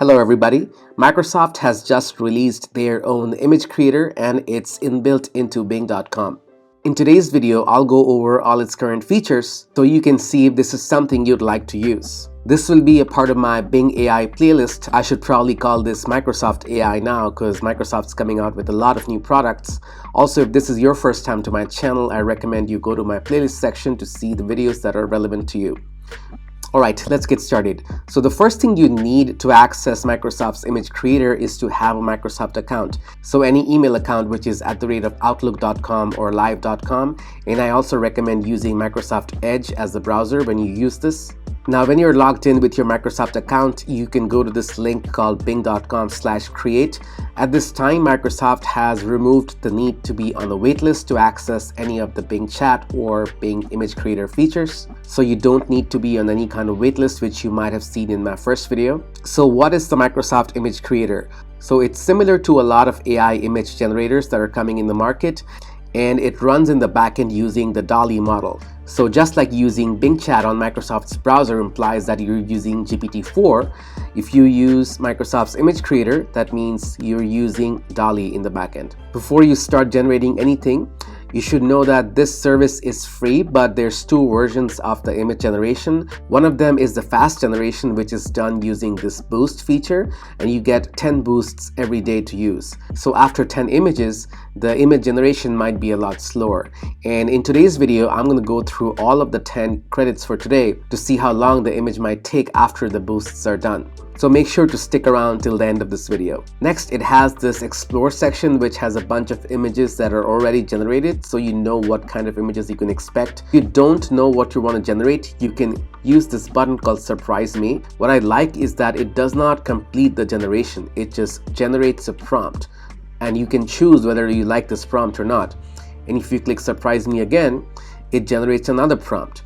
Hello everybody. Microsoft has just released their own image creator and it's inbuilt into Bing.com. In today's video, I'll go over all its current features so you can see if this is something you'd like to use. This will be a part of my Bing AI playlist. I should probably call this Microsoft AI now because Microsoft's coming out with a lot of new products. Also, if this is your first time to my channel, I recommend you go to my playlist section to see the videos that are relevant to you. Alright, let's get started. So the first thing you need to access Microsoft's image creator is to have a Microsoft account. So any email account which is @outlook.com or live.com, and I also recommend using Microsoft Edge as the browser when you use this. Now when you're logged in with your Microsoft account, you can go to this link called bing.com/create. At this time, Microsoft has removed the need to be on the waitlist to access any of the Bing chat or Bing image creator features. So you don't need to be on any kind of waitlist, which you might have seen in my first video. So what is the Microsoft image creator? So it's similar to a lot of AI image generators that are coming in the market, and it runs in the backend using the DALL-E model. So just like using Bing chat on Microsoft's browser implies that you're using GPT-4, if you use Microsoft's image creator, that means you're using DALL-E in the backend. Before you start generating anything, you should know that this service is free, but there's two versions of the image generation. One of them is the fast generation, which is done using this boost feature, and you get 10 boosts every day to use. So after 10 images, the image generation might be a lot slower. And in today's video, I'm going to go through all of the 10 credits for today to see how long the image might take after the boosts are done. So make sure to stick around till the end of this video. Next, it has this explore section which has a bunch of images that are already generated, so you know what kind of images you can expect. If you don't know what you want to generate, you can use this button called surprise me. What I like is that it does not complete the generation, it just generates a prompt, and you can choose whether you like this prompt or not. And if you click surprise me again, it generates another prompt.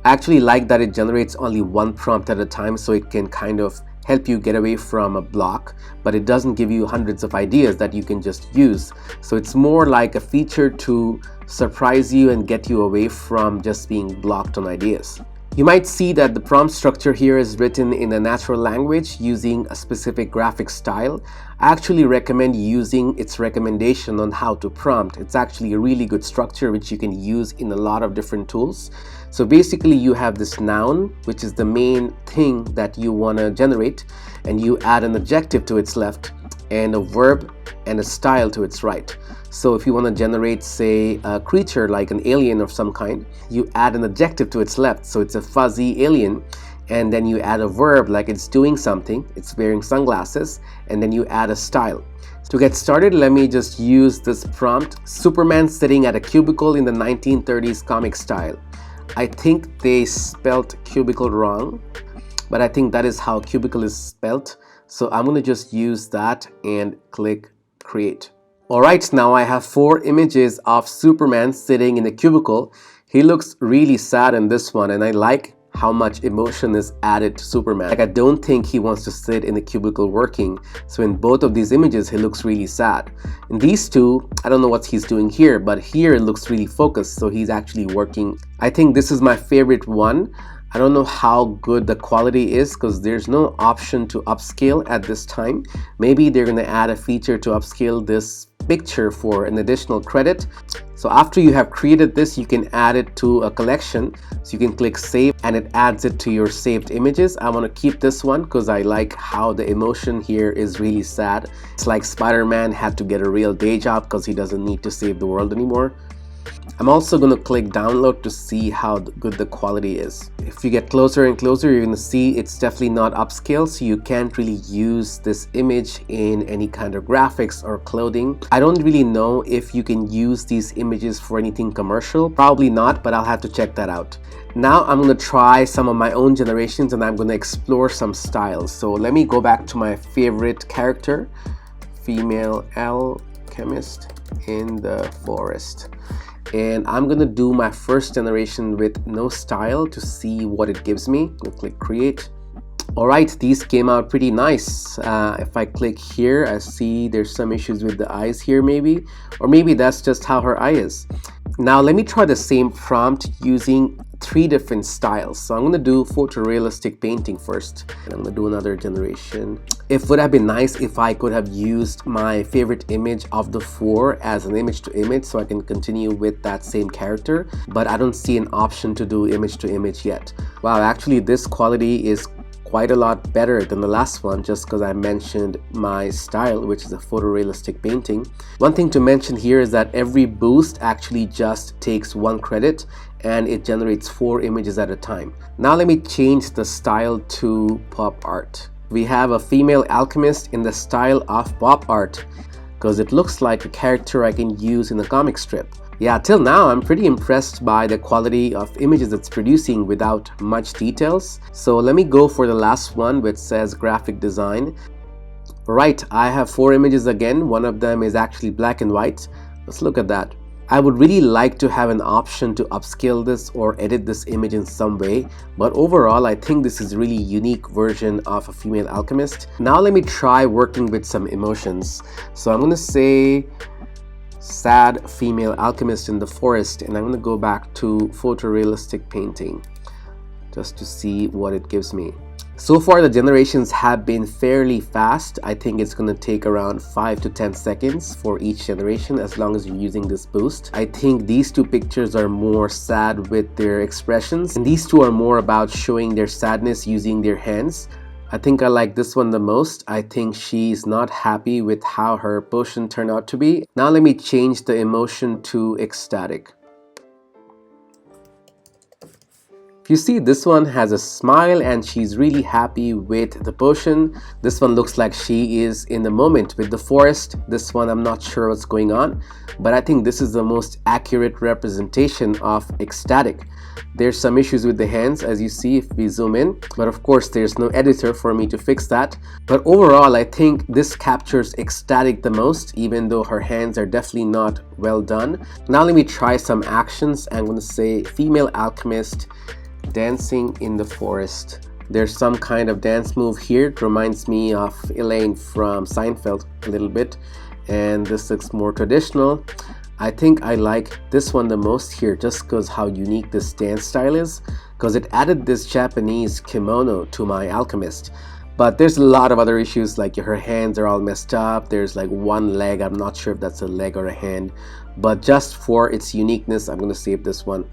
I actually like that it generates only one prompt at a time, so it can kind of help you get away from a block, but it doesn't give you hundreds of ideas that you can just use. So it's more like a feature to surprise you and get you away from just being blocked on ideas. You might see that the prompt structure here is written in a natural language using a specific graphic style. I actually recommend using its recommendation on how to prompt. It's actually a really good structure which you can use in a lot of different tools. So basically you have this noun, which is the main thing that you want to generate, and you add an adjective to its left and a verb and a style to its right. So if you want to generate, say, a creature like an alien of some kind, you add an adjective to its left, so it's a fuzzy alien, and then you add a verb like it's doing something, it's wearing sunglasses, and then you add a style. To get started, let me just use this prompt. Superman sitting at a cubicle in the 1930s comic style. I think they spelt cubicle wrong, but I think that is how cubicle is spelt. So I'm going to just use that and click create. Alright, now I have 4 images of Superman sitting in a cubicle. He looks really sad in this one, and I like how much emotion is added to Superman. Like, I don't think he wants to sit in a cubicle working. So in both of these images, he looks really sad. In these two, I don't know what he's doing here, but here it looks really focused, so he's actually working. I think this is my favorite one. I don't know how good the quality is because there's no option to upscale at this time. Maybe they're going to add a feature to upscale this picture for an additional credit. So after you have created this, you can add it to a collection. So you can click save and it adds it to your saved images. I want to keep this one because I like how the emotion here is really sad. It's like Spider-Man had to get a real day job because he doesn't need to save the world anymore. I'm also going to click download to see how good the quality is. If you get closer and closer, you're going to see it's definitely not upscale, so you can't really use this image in any kind of graphics or clothing. I don't really know if you can use these images for anything commercial. Probably not, but I'll have to check that out. Now I'm going to try some of my own generations and I'm going to explore some styles. So let me go back to my favorite character, female Alchemist in the forest. And I'm gonna do my first generation with no style to see what it gives me. I'll click create. Alright, these came out pretty nice. If I click here, I see there's some issues with the eyes here maybe, or maybe that's just how her eye is. Now let me try the same prompt using 3 different styles. So I'm going to do photorealistic painting first, and I'm going to do another generation. It would have been nice if I could have used my favorite image of the 4 as an image to image so I can continue with that same character, but I don't see an option to do image to image yet. Wow, actually this quality is quite a lot better than the last one, just because I mentioned my style, which is a photorealistic painting. One thing to mention here is that every boost actually just takes 1 credit and it generates 4 images at a time. Now let me change the style to pop art. We have a female alchemist in the style of pop art because it looks like a character I can use in a comic strip. Yeah, till now I'm pretty impressed by the quality of images it's producing without much details. So let me go for the last one, which says graphic design. Right, I have 4 images again. One of them is actually black and white. Let's look at that. I would really like to have an option to upscale this or edit this image in some way, but overall I think this is a really unique version of a female alchemist. Now let me try working with some emotions. So I'm going to say sad female alchemist in the forest, and I'm going to go back to photorealistic painting just to see what it gives me. So far the generations have been fairly fast. I think it's going to take around 5 to 10 seconds for each generation as long as you're using this boost. I think these 2 pictures are more sad with their expressions, and these 2 are more about showing their sadness using their hands. I think I like this one the most. I think she's not happy with how her potion turned out to be. Now let me change the emotion to ecstatic. If you see, this one has a smile and she's really happy with the potion. This one looks like she is in the moment with the forest. This one I'm not sure what's going on, but I think this is the most accurate representation of ecstatic. There's some issues with the hands, as you see if we zoom in, but of course there's no editor for me to fix that. But overall I think this captures ecstatic the most, even though her hands are definitely not well done. Now let me try some actions. I'm going to say female alchemist dancing in the forest. There's some kind of dance move here. It reminds me of Elaine from Seinfeld a little bit, and this looks more traditional. I think I like this one the most here just because how unique this dance style is, because it added this Japanese kimono to my alchemist. But there's a lot of other issues, like her hands are all messed up. There's like one leg. I'm not sure if that's a leg or a hand, but just for its uniqueness I'm going to save this one.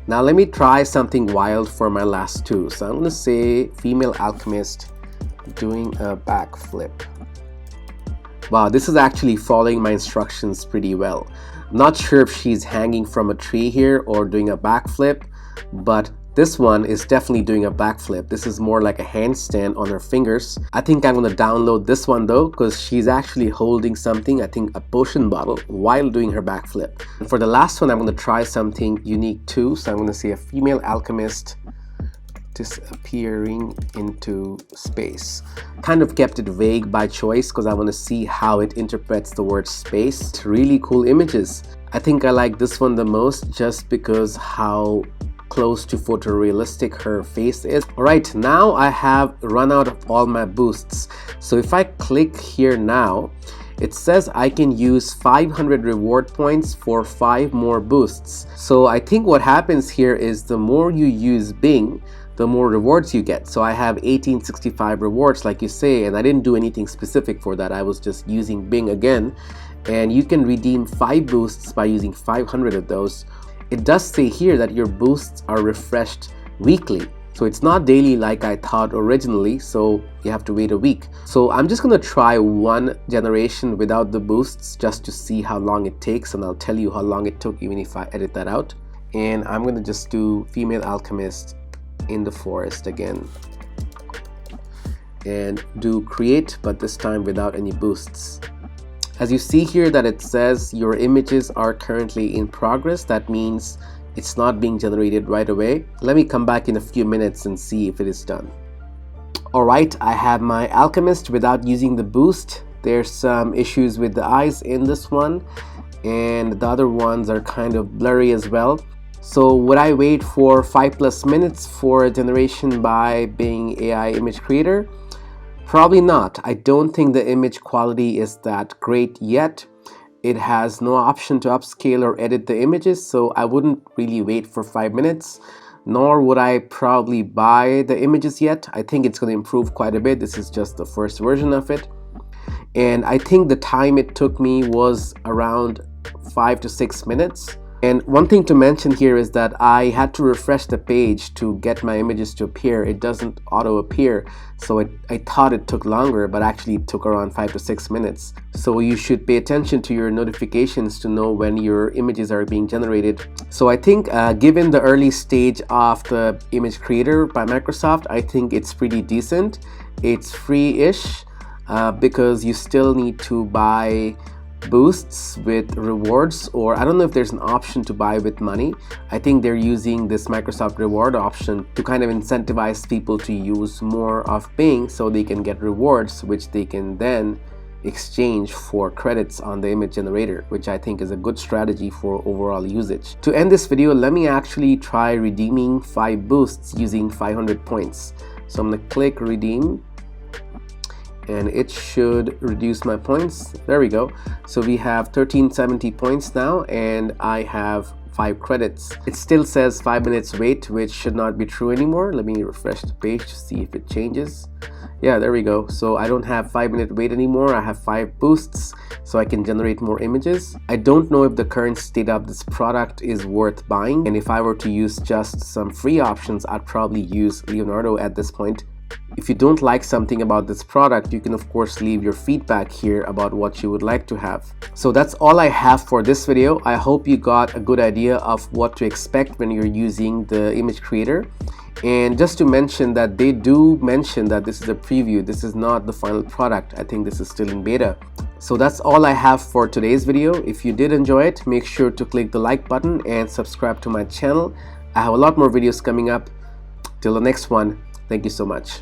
Now let me try something wild for my last 2. So I'm going to say female alchemist doing a backflip. Wow, this is actually following my instructions pretty well. I'm not sure if she's hanging from a tree here or doing a backflip, but this one is definitely doing a backflip. This is more like a handstand on her fingers. I think I'm going to download this one though, because she's actually holding something, I think a potion bottle, while doing her backflip. And for the last one I'm going to try something unique too. So I'm going to say a female alchemist disappearing into space. Kind of kept it vague by choice because I want to see how it interprets the word space. It's really cool images. I think I like this one the most just because how close to photorealistic her face is. Alright, now I have run out of all my boosts. So if I click here now, it says I can use 500 reward points for 5 more boosts. So I think what happens here is the more you use Bing, the more rewards you get. So I have 1865 rewards like you say, and I didn't do anything specific for that. I was just using Bing again, and you can redeem 5 boosts by using 500 of those. It does say here that your boosts are refreshed weekly. So it's not daily like I thought originally, so you have to wait a week. So I'm just going to try one generation without the boosts just to see how long it takes, and I'll tell you how long it took even if I edit that out. And I'm going to just do female alchemist in the forest again and do create, but this time without any boosts. As you see here that it says your images are currently in progress, that means it's not being generated right away. Let me come back in a few minutes and see if it is done. Alright, I have my alchemist without using the boost. There's some issues with the eyes in this one, and the other ones are kind of blurry as well. So would I wait for 5+ minutes for a generation by Bing AI image creator? Probably not. I don't think the image quality is that great yet. It has no option to upscale or edit the images, so I wouldn't really wait for 5 minutes. nor would I probably buy the images yet. I think it's going to improve quite a bit. This is just the first version of it. And I think the time it took me was around 5 to 6 minutes. And one thing to mention here is that I had to refresh the page to get my images to appear. It doesn't auto appear, so I thought it took longer, but actually it took around 5 to 6 minutes. So you should pay attention to your notifications to know when your images are being generated. So I think given the early stage of the image creator by Microsoft, I think it's pretty decent. It's free-ish because you still need to buy boosts with rewards, or I don't know if there's an option to buy with money. I think they're using this Microsoft reward option to kind of incentivize people to use more of Bing so they can get rewards, which they can then exchange for credits on the image generator, which I think is a good strategy for overall usage. To end this video, let me actually try redeeming 5 boosts using 500 points. So I'm going to click redeem, and it should reduce my points. There we go. So we have 1370 points now, and I have 5 credits. It still says 5 minutes wait, which should not be true anymore. Let me refresh the page to see if it changes. Yeah, there we go. So I don't have 5-minute wait anymore. I have 5 boosts, so I can generate more images. I don't know if the current state of this product is worth buying, and if I were to use just some free options, I'd probably use Leonardo at this point. If you don't like something about this product, you can of course leave your feedback here about what you would like to have. So that's all I have for this video. I hope you got a good idea of what to expect when you're using the image creator. And just to mention that they do mention that this is a preview. This is not the final product. I think this is still in beta. So that's all I have for today's video. If you did enjoy it, make sure to click the like button and subscribe to my channel. I have a lot more videos coming up. Till the next one. Thank you so much.